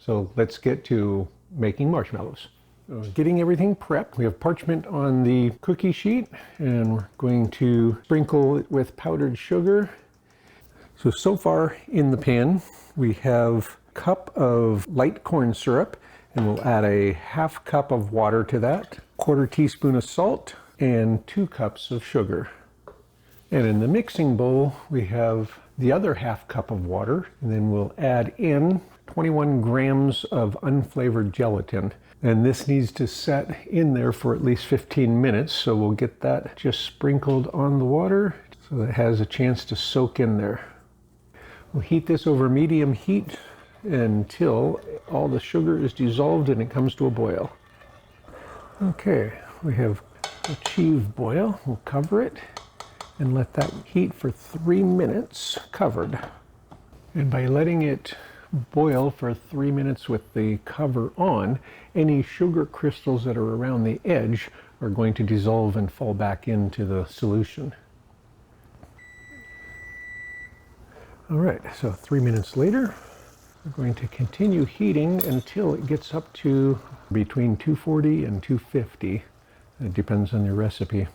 So let's get to making marshmallows. Getting everything prepped, we have parchment on the cookie sheet, and we're going to sprinkle it with powdered sugar. So far in the pan, we have a cup of light corn syrup, and we'll add a half cup of water to that, 1/4 teaspoon of salt, and 2 cups of sugar. And in the mixing bowl, we have the other half cup of water, and then we'll add in 21 grams of unflavored gelatin. And this needs to set in there for at least 15 minutes, so we'll get that just sprinkled on the water so that it has a chance to soak in there. We'll heat this over medium heat until all the sugar is dissolved and it comes to a boil. Okay, we have achieved boil. We'll cover it and let that heat for 3 minutes covered. And by letting it boil for 3 minutes with the cover on, any sugar crystals that are around the edge are going to dissolve and fall back into the solution. All right, so 3 minutes later, we're going to continue heating until it gets up to between 240 and 250. It depends on your recipe.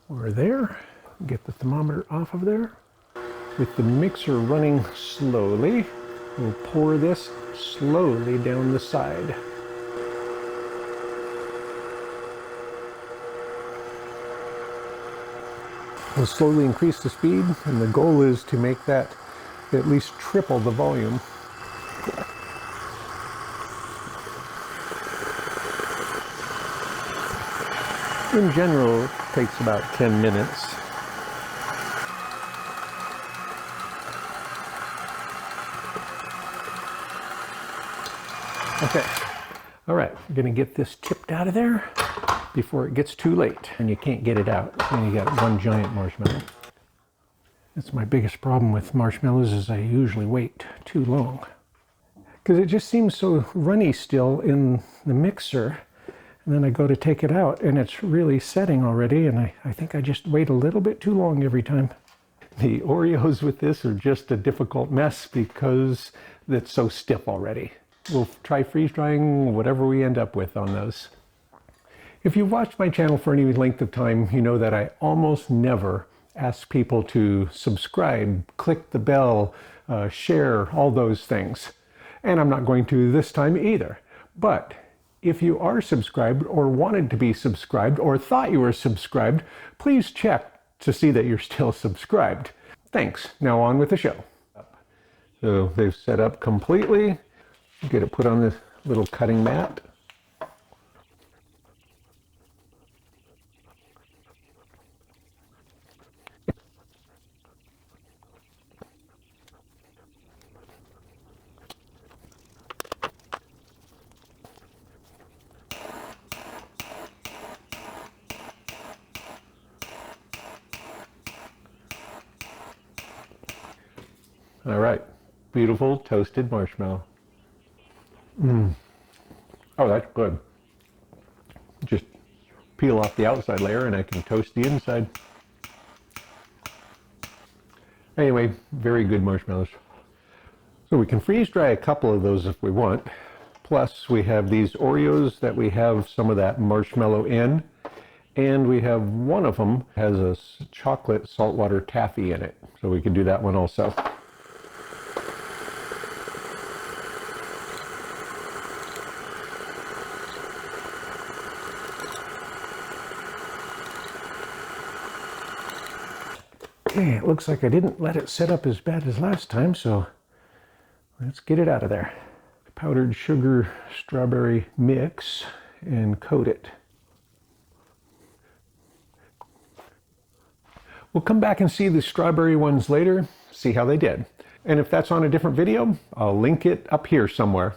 We're there. Get the thermometer off of there. With the mixer running slowly, we'll pour this slowly down the side. We'll slowly increase the speed, and the goal is to make that at least triple the volume. In general, it takes about 10 minutes. Okay, all right, we're gonna get this tipped out of there before it gets too late and you can't get it out and you got one giant marshmallow. That's my biggest problem with marshmallows, is I usually wait too long because it just seems so runny still in the mixer, and then I go to take it out and it's really setting already, and I think I just wait a little bit too long every time. The Oreos with this are just a difficult mess because it's so stiff already. We'll try freeze drying whatever we end up with on those. If you've watched my channel for any length of time, you know that I almost never ask people to subscribe, click the bell, share, all those things. And I'm not going to this time either. But if you are subscribed or wanted to be subscribed or thought you were subscribed, please check to see that you're still subscribed. Thanks. Now on with the show. So they've set up completely. Get it put on this little cutting mat. All right, beautiful toasted marshmallow. Oh, that's good. Just peel off the outside layer and I can toast the inside. Anyway, very good marshmallows. So we can freeze dry a couple of those if we want. Plus we have these Oreos that we have some of that marshmallow in, and we have one of them has a chocolate saltwater taffy in it. So we can do that one also. Okay, it looks like I didn't let it set up as bad as last time, so let's get it out of there. Powdered sugar strawberry mix and coat it. We'll come back and see the strawberry ones later, see how they did. And if that's on a different video, I'll link it up here somewhere.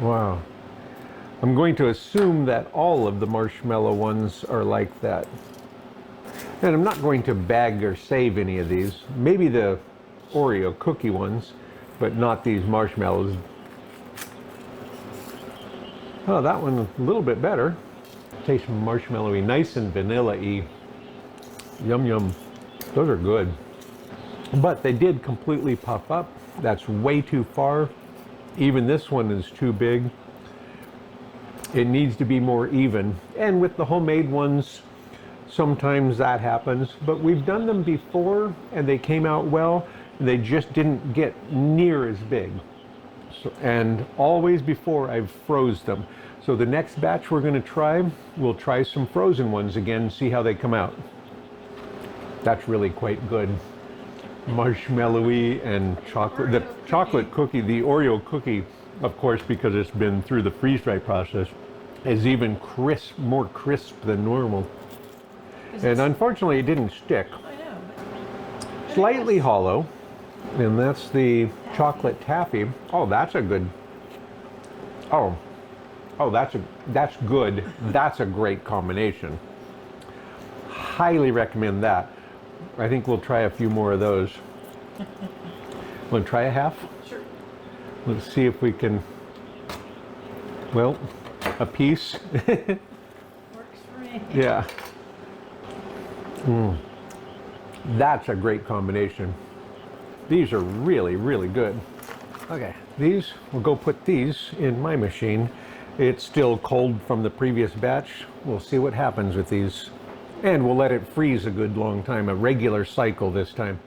Wow. I'm going to assume that all of the marshmallow ones are like that. And I'm not going to bag or save any of these. Maybe the Oreo cookie ones, but not these marshmallows. Oh, that one a little bit better. Tastes marshmallowy, nice and vanilla-y. Yum, yum. Those are good. But they did completely puff up. That's way too far. Even this one is too big. It needs to be more even. And with the homemade ones, sometimes that happens. But we've done them before and they came out well. And they just didn't get near as big. So, and always before I've froze them. So the next batch we're going to try, we'll try some frozen ones again, see how they come out. That's really quite good. Marshmallowy and chocolate. The chocolate cookie, the Oreo cookie, of course, because it's been through the freeze-dry process, is even crisp, more crisp than normal. And unfortunately, it didn't stick. I know. Slightly hollow. And that's the chocolate taffy. Oh, that's a good. Oh, that's good. That's a great combination. Highly recommend that. I think we'll try a few more of those. Want to try a half? Sure. Let's see if we can. Well, a piece. Works for me. Yeah. That's a great combination. These are really, really good. Okay, these, we'll go put these in my machine. It's still cold from the previous batch. We'll see what happens with these. And we'll let it freeze a good long time, a regular cycle this time.